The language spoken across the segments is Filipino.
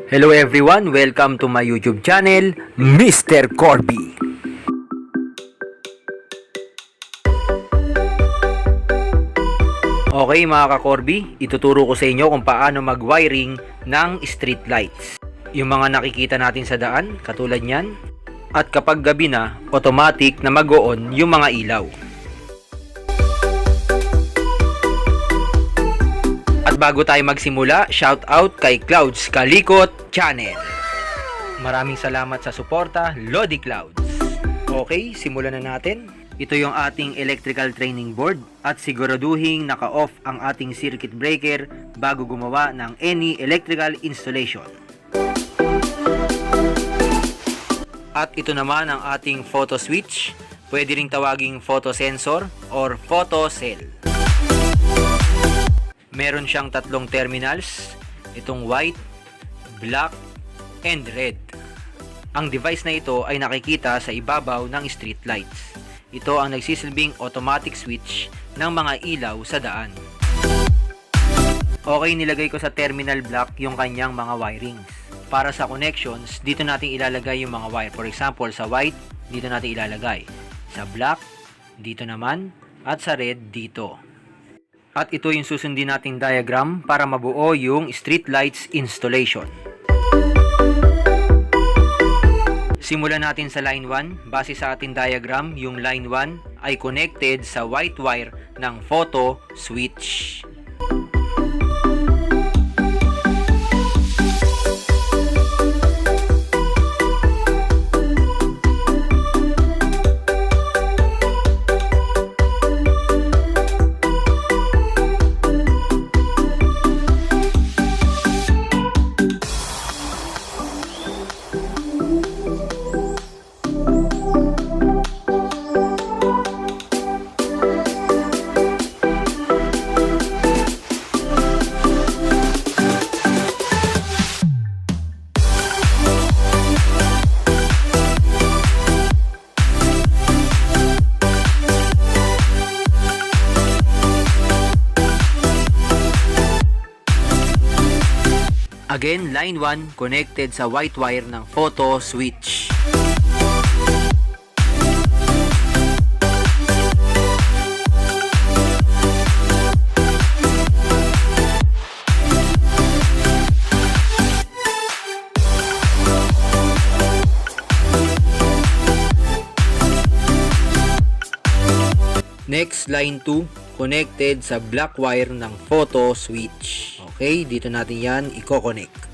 Hello everyone, welcome to my YouTube channel, Mr. Corbi. Okay mga ka-Corbi, ituturo ko sa inyo kung paano mag-wiring ng street lights. Yung mga nakikita natin sa daan, katulad nyan. At kapag gabi na, automatic na mag-on yung mga ilaw. At bago tayo magsimula, shout out kay Clouds Kalikot Channel. Maraming salamat sa suporta, Lodi Clouds. Okay, simulan na natin. Ito yung ating electrical training board at siguraduhin naka-off ang ating circuit breaker bago gumawa ng any electrical installation. At ito naman ang ating photo switch, pwede ring tawaging photo sensor or photo cell. Meron siyang tatlong terminals, itong white, black, and red. Ang device na ito ay nakikita sa ibabaw ng street lights. Ito ang nagsisilbing automatic switch ng mga ilaw sa daan. Okay, nilagay ko sa terminal block yung kanyang mga wirings. Para sa connections, dito natin ilalagay yung mga wire. For example, sa white, dito natin ilalagay. Sa black, dito naman. At sa red, dito. At ito yung susundin nating diagram para mabuo yung street lights installation. Simulan natin sa line 1. Base sa ating diagram, yung line 1 ay connected sa white wire ng photo switch. Again, line 1 connected sa white wire ng photo switch. Next, line 2 connected sa black wire ng photo switch. Okay, dito natin yan i-connect.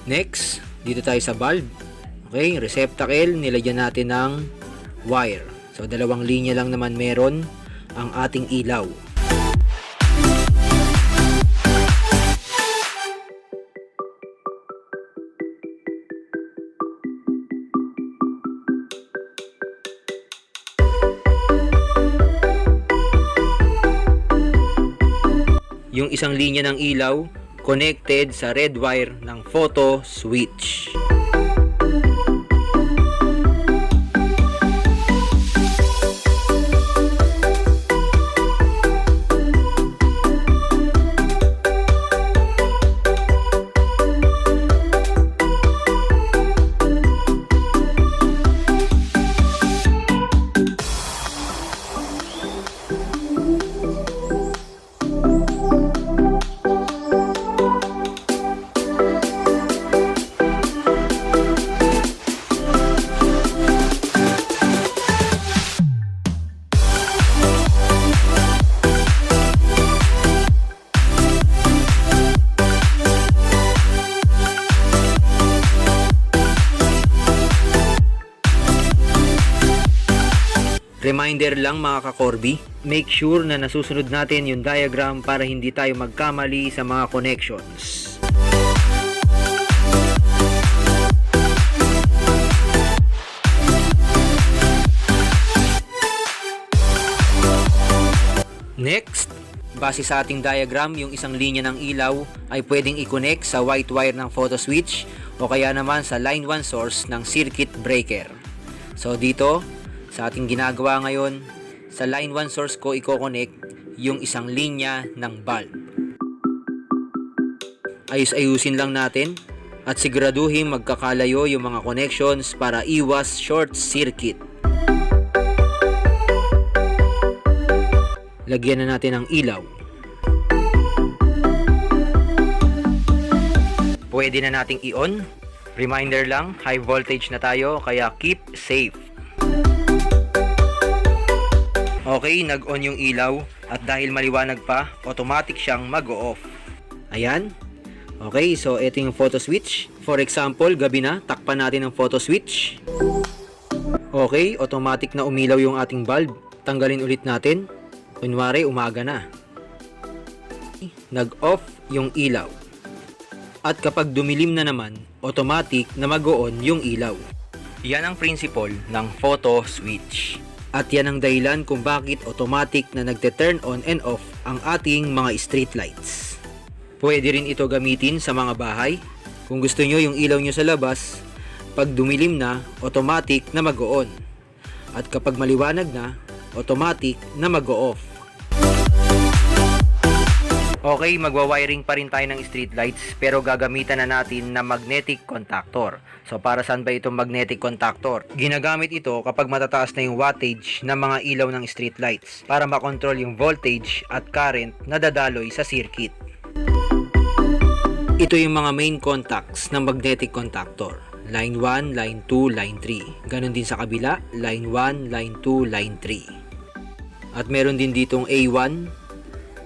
Next, dito tayo sa bulb. Okay, receptacle, nilagyan natin ng wire. So, dalawang linya lang naman meron ang ating ilaw. Yung isang linya ng ilaw connected sa red wire ng photo switch. Reminder lang mga ka-Corbi, make sure na nasusunod natin yung diagram para hindi tayo magkamali sa mga connections. Next, base sa ating diagram, yung isang linya ng ilaw ay pwedeng i-connect sa white wire ng photo switch o kaya naman sa line 1 source ng circuit breaker. So dito, sa ating ginagawa ngayon, sa line 1 source ko i-connect yung isang linya ng bulb. Ayus-ayusin lang natin at siguraduhin magkakalayo yung mga connections para iwas short circuit. Lagyan na natin ng ilaw. Pwede na nating i-on. Reminder lang, high voltage na tayo kaya keep safe. Okay, nag-on yung ilaw at dahil maliwanag pa, automatic siyang mag-off. Ayan. Okay, so ito yung photo switch. For example, gabi na, takpan natin ang photo switch. Okay, automatic na umilaw yung ating bulb. Tanggalin ulit natin. Kunwari, umaga na. Nag-off yung ilaw. At kapag dumilim na naman, automatic na mag-on yung ilaw. Yan ang principle ng photo switch. At yan ang dahilan kung bakit automatic na nagte-turn on and off ang ating mga street lights. Pwede rin ito gamitin sa mga bahay. Kung gusto nyo yung ilaw nyo sa labas, pag dumilim na, automatic na mag-on. At kapag maliwanag na, automatic na mag-off. Okay, magwa-wiring pa rin tayo ng street lights pero gagamitan na natin na magnetic contactor. So para saan ba itong magnetic contactor? Ginagamit ito kapag matataas na yung wattage ng mga ilaw ng street lights para makontrol yung voltage at current na dadaloy sa circuit. Ito yung mga main contacts ng magnetic contactor. Line 1, line 2, line 3. Ganon din sa kabila, line 1, line 2, line 3. At meron din ditong A1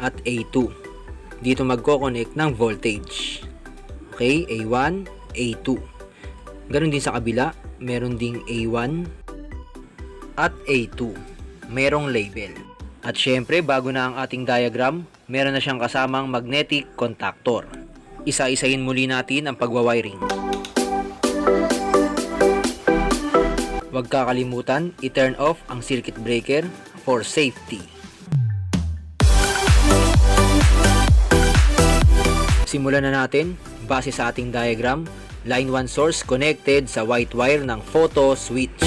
at A2. Dito magko-connect ng voltage. Okay, A1, A2. Ganon din sa kabila, meron ding A1 at A2. Merong label. At syempre, bago na ang ating diagram, meron na siyang kasamang magnetic contactor. Isa-isahin muli natin ang pagwa-wiring. Huwag kakalimutan, i-turn off ang circuit breaker for safety. Simulan na natin, base sa ating diagram, line 1 source connected sa white wire ng photo switch.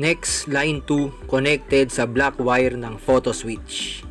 Next, line 2 connected sa black wire ng photo switch.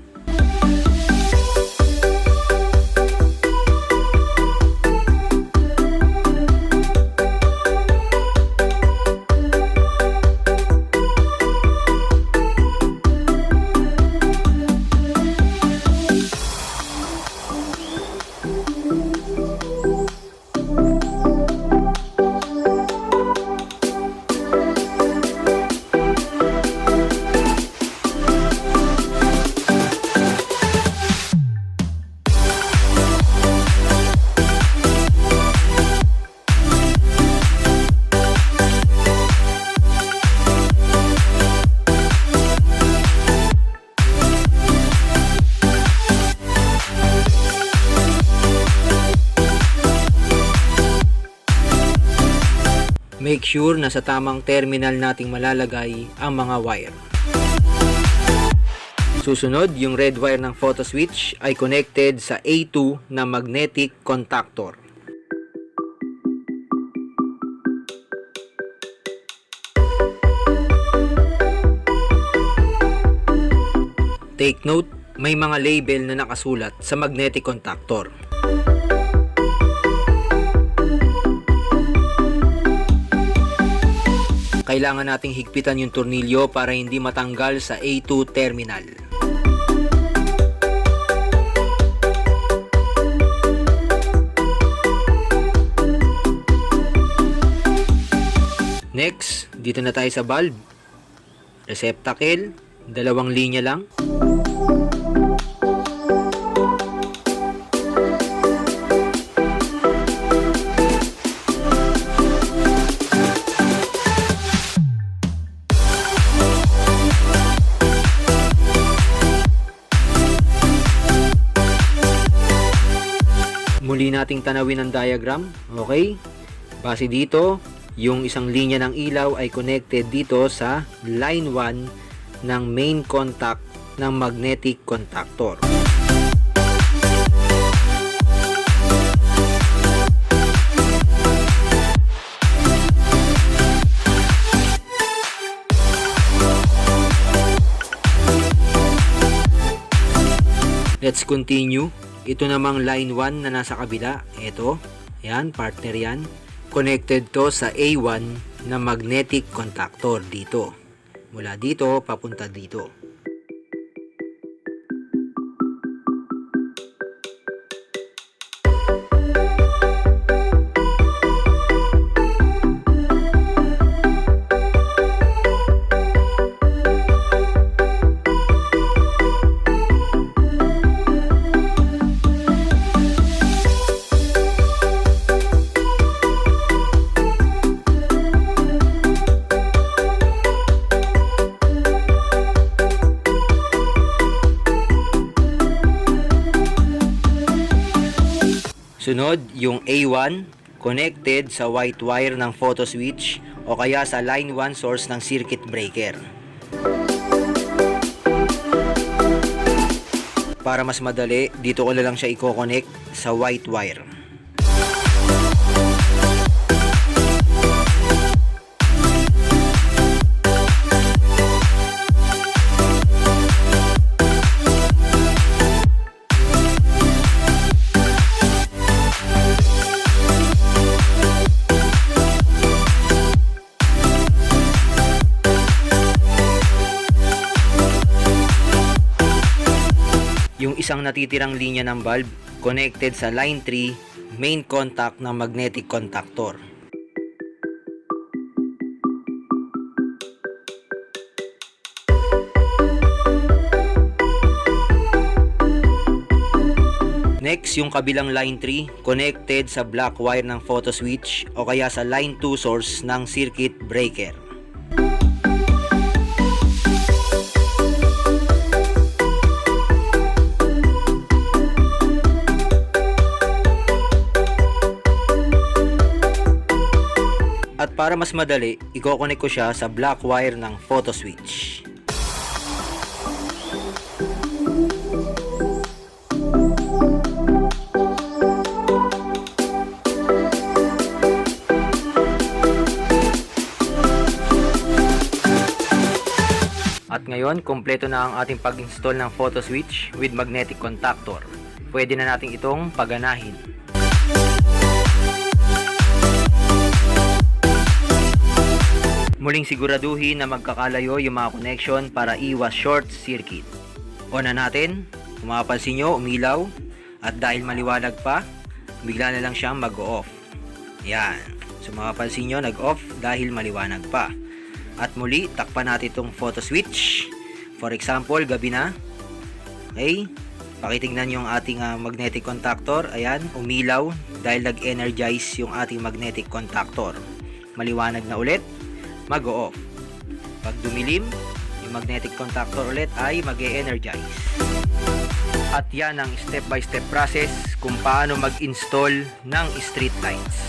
Make sure na sa tamang terminal nating malalagay ang mga wire. Susunod, yung red wire ng photo switch ay connected sa A2 na magnetic contactor. Take note, may mga label na nakasulat sa magnetic contactor. Kailangan nating higpitan yung tornilyo para hindi matanggal sa A2 terminal. Next, dito na tayo sa valve. Receptacle, 2 linya lang. Muli nating tanawin ang diagram, okay? Base dito, yung isang linya ng ilaw ay connected dito sa line 1 ng main contact ng magnetic contactor. Let's continue. Ito namang line 1 na nasa kabila. Ito, yan, partner yan. Connected to sa A1 na magnetic contactor dito. Mula dito, papunta dito. Sunod, yung A1 connected sa white wire ng photo switch o kaya sa line 1 source ng circuit breaker. Para mas madali, dito ko na lang siya i-connect sa white wire. Yung isang natitirang linya ng bulb connected sa line 3 main contact ng magnetic contactor. Next, yung kabilang line 3 connected sa black wire ng photo switch o kaya sa line 2 source ng circuit breaker. At para mas madali, i-connect ko siya sa black wire ng photo switch. At ngayon, kompleto na ang ating pag-install ng photo switch with magnetic contactor. Pwede na natin itong paganahin. Muling siguraduhin na magkakalayo yung mga connection para iwas short circuit. On na natin. Kung mapapansin nyo, umilaw. At dahil maliwanag pa, bigla na lang siyang mag-off. Yan. So mapapansin nyo, nag-off dahil maliwanag pa. At muli, takpan natin itong photo switch. For example, gabi na. Okay. Pakitignan yung ating magnetic contactor. Ayan, umilaw dahil nag-energize yung ating magnetic contactor. Maliwanag na ulit, mag-off. Pag dumilim, yung magnetic contactor ulit ay mag-e-energize. At yan ang step-by-step process kung paano mag-install ng street lights.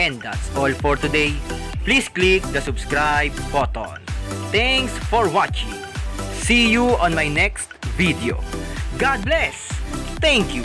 And that's all for today. Please click the subscribe button. Thanks for watching. See you on my next video. God bless. Thank you.